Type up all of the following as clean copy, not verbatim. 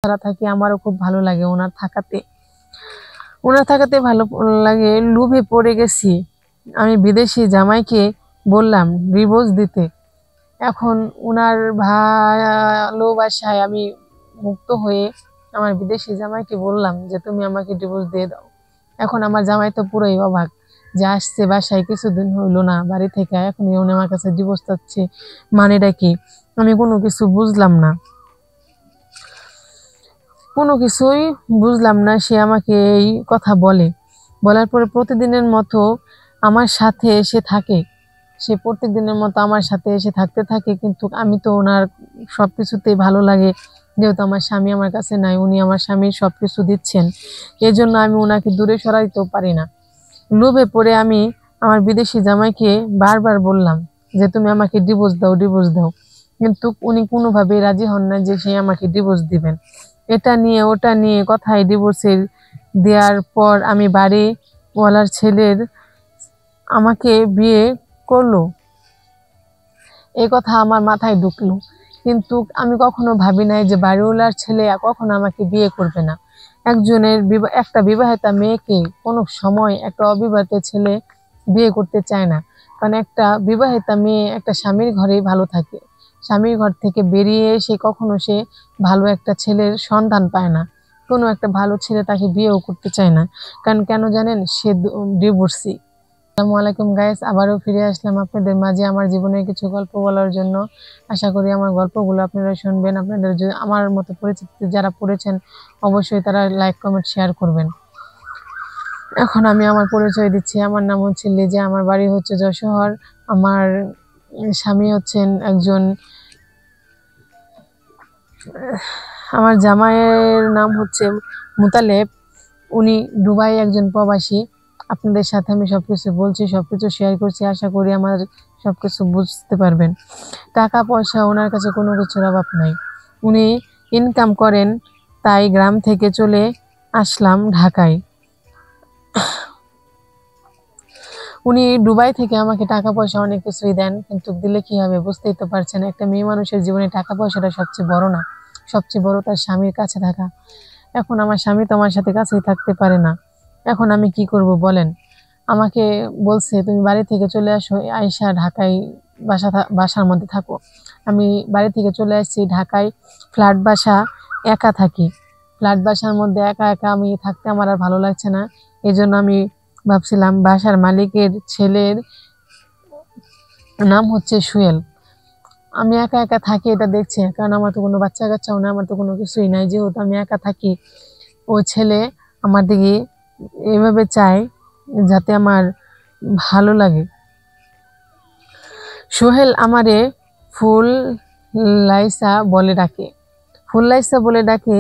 ছাড়া থাকি আমারও খুব ভালো লাগে ওনার থাকাতে ভালো লাগে। লোভে পড়ে গেছি। আমি বিদেশি জামাইকে বললাম ডিভোর্স দিতে। এখন ওনার ভালোবাসায় আমি মুক্ত হয়ে আমার বিদেশি জামাইকে বললাম যে তুমি আমাকে ডিভোর্স দিয়ে দাও। এখন আমার জামাই তো পুরোই অবাক যে আসছে বাসায়, কিছুদিন হইলো না বাড়ি থেকে, এখন উনি আমার কাছে ডিভোর্স চাচ্ছে, মানেটা কি? আমি কোনো কিছু বুঝলাম না, কোনো কিছুই বুঝলাম না। সে আমাকে এই কথা বলার পরে প্রতিদিনের মতো আমার সাথে এসে থাকে। সে প্রত্যেকদিনের মতো আমার সাথে এসে থাকতে থাকে, কিন্তু আমি তো ওনার সবকিছুতেই ভালো লাগে, যেহেতু আমার স্বামী আমার কাছে নাই, উনি আমার স্বামীর সবকিছু দিচ্ছেন, এজন্য আমি ওনাকে দূরে সরাইতেও পারি না। লোভে পড়ে আমি আমার বিদেশি জামাইকে বারবার বললাম যে তুমি আমাকে ডিভোর্স দাও, কিন্তু উনি কোনোভাবেই রাজি হন না যে সে আমাকে ডিভোর্স দিবেন। এটা নিয়ে ওটা নিয়ে কথায় ডিভোর্সের দেওয়ার পর আমি বাড়িওয়ালার ছেলের আমাকে বিয়ে করলো, এই কথা আমার মাথায় ঢুকলো। কিন্তু আমি কখনো ভাবি নাই যে বাড়িওয়ালার ছেলে কখনো আমাকে বিয়ে করবে না। একটা বিবাহিতা মেয়েকে কোনো সময় একটা অবিবাহিত ছেলে বিয়ে করতে চায় না, কারণ একটা বিবাহিতা মেয়ে একটা স্বামীর ঘরেই ভালো থাকে। স্বামীর ঘর থেকে বেরিয়ে এসে কখনো সে ভালো একটা ছেলের সন্ধান পায় না, কোনো একটা ভালো ছেলে তাকে বিয়েও করতে চায় না। কারণ কেন জানেন? সে ডিভোর্সি। আসসালামু আলাইকুম গাইস, আবারও ফিরে আসলাম আপনাদের মাঝে আমার জীবনের কিছু গল্প বলার জন্য। আশা করি আমার গল্পগুলো আপনারা শুনবেন। আপনাদের যদি আমার মতো পরিচিত যারা পড়েছেন, অবশ্যই তারা লাইক কমেন্ট শেয়ার করবেন। এখন আমি আমার পরিচয় দিচ্ছি। আমার নাম হচ্ছে লিজা, আমার বাড়ি হচ্ছে যশোহর। আমার স্বামী হচ্ছেন একজন, আমার জামাইয়ের নাম হচ্ছে মুতালেব। উনি দুবাই একজন প্রবাসী। আপনাদের সাথে আমি সবকিছু বলছি, সবকিছু শেয়ার করছি, আশা করি আমার সবকিছু বুঝতে পারবেন। টাকা পয়সা ওনার কাছে কোনো কিছুর অভাব নাই, উনি ইনকাম করেন, তাই গ্রাম থেকে চলে আসলাম ঢাকায়। উনি দুবাই থেকে আমাকে টাকা পয়সা অনেক কিছুই দেন, কিন্তু দিলে কি হবে বুঝতেই তো পারছেন। একটা মেয়ে মানুষের জীবনে টাকা পয়সাটা সবচেয়ে বড় না, সবচেয়ে বড় তার স্বামীর কাছে থাকা। এখন আমার স্বামী তো আমার সাথে কাছেই থাকতে পারে না, এখন আমি কি করব বলেন? আমাকে বলছে তুমি বাড়ি থেকে চলে আসো, আয়সা ঢাকায় বাসার মধ্যে থাকো। আমি বাড়ি থেকে চলে আসছি ঢাকায়, ফ্ল্যাট বাসা, একা থাকি। ফ্ল্যাট বাসার মধ্যে একা একা আমি থাকতে আমার আর ভালো লাগছে না। এই জন্য আমি ভাবছিলাম বাসার মালিকের ছেলের নাম হচ্ছে সুয়েল। আমি একা একা থাকি এটা দেখছি, কারণ আমার তো কোনো বাচ্চা কাচ্চাও না, আমার তো কোনো কিছুই নাই, যেহেতু আমি একা থাকি। ও ছেলে আমার দিকে এভাবে চায় যাতে আমার ভালো লাগে। সোহেল আমারে ফুল লাইসা বলে ডাকে,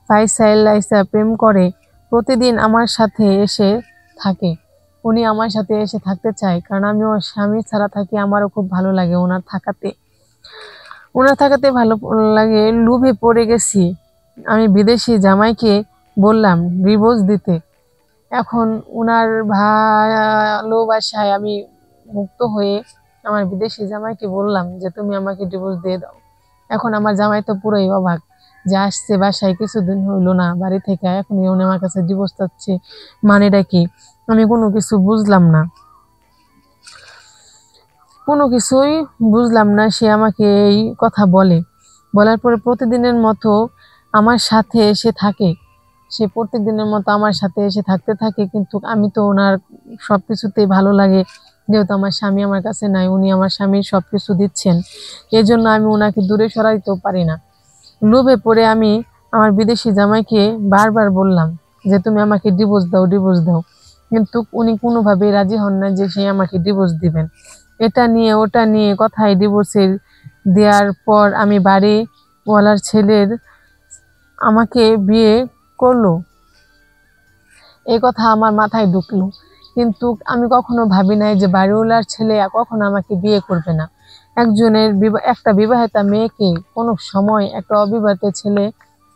ফাইসাইল লাইসা প্রেম করে, প্রতিদিন আমার সাথে এসে থাকে। উনি আমার সাথে এসে থাকতে চায়, কারণ আমি ওর স্বামী ছাড়া থাকি আমারও খুব ভালো লাগে ওনার থাকাতে ভালো লাগে। লোভে পড়ে গেছি। আমি বিদেশি জামাইকে বললাম ডিভোর্স দিতে। এখন ওনার ভালোবাসায় আমি মুক্ত হয়ে আমার বিদেশি জামাইকে বললাম যে তুমি আমাকে ডিভোর্স দিয়ে দাও। এখন আমার জামাই তো পুরোই অবাক যে আসছে বাসায়, কিছুদিন হইলো না বাড়ি থেকে, এখন উনি আমার কাছে ডিভোর্স চাচ্ছে, মানেটা কি? আমি কোনো কিছু বুঝলাম না, কোনো কিছুই বুঝলাম না। সে আমাকে এই কথা বলার পরে প্রতিদিনের মতো আমার সাথে এসে থাকে। সে প্রত্যেকদিনের মতো আমার সাথে এসে থাকতে থাকে, কিন্তু আমি তো ওনার সবকিছুতেই ভালো লাগে, যেহেতু আমার স্বামী আমার কাছে নাই, উনি আমার স্বামীর সবকিছু দিচ্ছেন, এজন্য আমি ওনাকে দূরে সরাইতেও পারি না। লোভে পড়ে আমি আমার বিদেশি জামাইকে বারবার বললাম যে তুমি আমাকে ডিভোর্স দাও, কিন্তু উনি কোনোভাবেই রাজি হন না যে সে আমাকে ডিভোর্স দিবেন। এটা নিয়ে ওটা নিয়ে কথায় ডিভোর্সের দেওয়ার পর আমি বাড়িওয়ালার ছেলের আমাকে বিয়ে করলো, এই কথা আমার মাথায় ঢুকলো। কিন্তু আমি কখনো ভাবি নাই যে বাড়িওয়ালার ছেলে কখনো আমাকে বিয়ে করবে না। একটা বিবাহিতা মেয়েকে কোনো সময় একটা অবিবাহিত ছেলে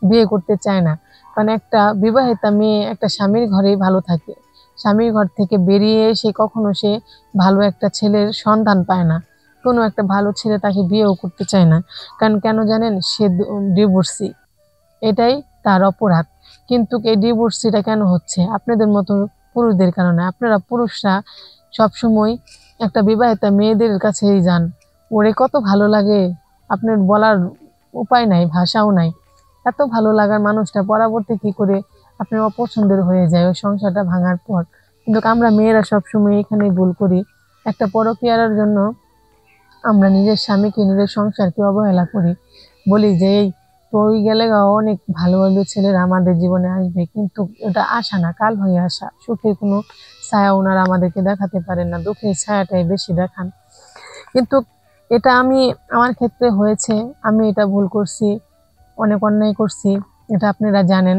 বিয়ে করতে চায় না, কারণ একটা বিবাহিতা মেয়ে একটা স্বামীর ঘরেই ভালো থাকে। স্বামীর ঘর থেকে বেরিয়ে এসে কখনো সে ভালো একটা ছেলের সন্ধান পায় না, কোনো একটা ভালো ছেলে তাকে বিয়েও করতে চায় না। কারণ কেন জানেন? সে ডিভোর্সি। এটাই তার অপরাধ। কিন্তু এই ডিভোর্সিটা কেন হচ্ছে? আপনাদের মতো পুরুষদের কারণে। আপনারা পুরুষরা সবসময় একটা বিবাহিতা মেয়েদের কাছেই যান, ওরে কত ভালো লাগে আপনার বলার উপায় নাই, ভাষাও নাই। এত ভালো লাগার মানুষটা পরবর্তী কি করে আপনার অপছন্দের হয়ে যায় ওই সংসারটা ভাঙার পর। কিন্তু আমরা মেয়েরা সবসময় এখানে ভুল করি, একটা পরকীয়ার জন্য আমরা নিজের স্বামীকে, নিজের সংসারকে অবহেলা করি। বলি যে এই তুই গেলে অনেক ভালো ভালো ছেলেরা আমাদের জীবনে আসবে, কিন্তু এটা আশা না, কাল হয়ে আসা। সুখের কোনো ছায়া ওনারা আমাদেরকে দেখাতে পারেন না, দুঃখের ছায়াটাই বেশি দেখান। কিন্তু এটা আমার ক্ষেত্রে হয়েছে, আমি এটা ভুল করছি, অনেক অন্যায় করছি, এটা আপনারা জানেন।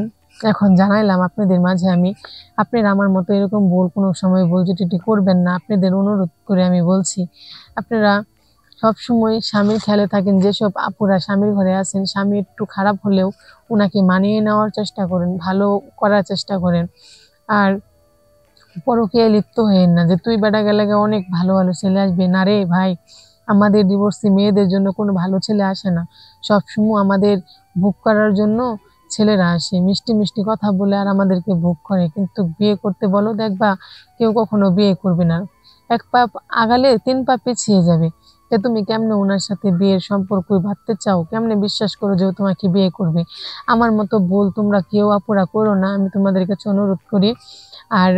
এখন জানাইলাম আপনাদের মাঝে আমি। আপনারা আমার মতো এরকম ভুল কোনো সময় ভুল ত্রুটি করবেন না, আপনাদের অনুরোধ করে আমি বলছি। আপনারা সবসময় স্বামীর খেয়ালে থাকেন। যেসব আপুরা স্বামীর ঘরে আছেন, স্বামী একটু খারাপ হলেও ওনাকে মানিয়ে নেওয়ার চেষ্টা করেন, ভালো করার চেষ্টা করেন। আর পরকীয়ায় লিপ্ত হয়েন না যে তুই বেটা গেলে অনেক ভালো ভালো ছেলে আসবে। না রে ভাই, আমাদের ডিভোর্সি মেয়েদের জন্য কোনো ভালো ছেলে আসে না। সবসময় আমাদের ভোগ করার জন্য ছেলেরা আসে, মিষ্টি মিষ্টি কথা বলে আর আমাদেরকে ভোগ করে। কিন্তু বিয়ে করতে বলো, দেখবা কেউ কখনো বিয়ে করবে না। এক পা আগালে 3 পা পিছিয়ে যাবে। যে তুমি কেমনে ওনার সাথে বিয়ের সম্পর্ক বাঁধতে চাও, কেমনে বিশ্বাস করো যে ও তোমাকে বিয়ে করবে? আমার মতো ভুল তোমরা কেউ আপুরা করো না, আমি তোমাদের কাছে অনুরোধ করি। আর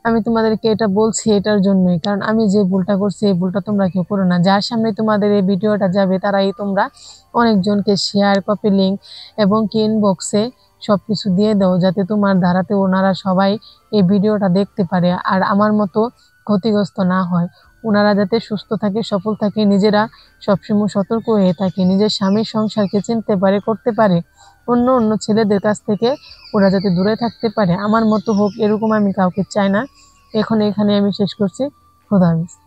আমি তোমাদেরকে এটা বলছি এটার জন্যই, কারণ আমি যে ভুলটা করছি এই ভুলটা তোমরা কেউ করো না। যার সামনে তোমাদের এই ভিডিওটা যাবে তারাই তোমরা অনেকজনকে শেয়ার, কপি লিঙ্ক এবং কি ইনবক্সে সবকিছু দিয়ে দাও, যাতে তোমার ধারাতে ওনারা সবাই এই ভিডিওটা দেখতে পারে আর আমার মতো ক্ষতিগ্রস্ত না হয়। ওনারা যাতে সুস্থ থাকে, সফল থাকে, নিজেরা সবসময় সতর্ক হয়ে থাকে, নিজের স্বামীর সংসারকে চিনতে পারে, করতে পারে, অন্য অন্য ছেলেদের কাছ থেকে ওরা যাতে দূরে থাকতে পারে। আমার মতো হোক এরকম আমি কাউকে চাই না। এখানে আমি শেষ করছি। খোদা হাফেজ।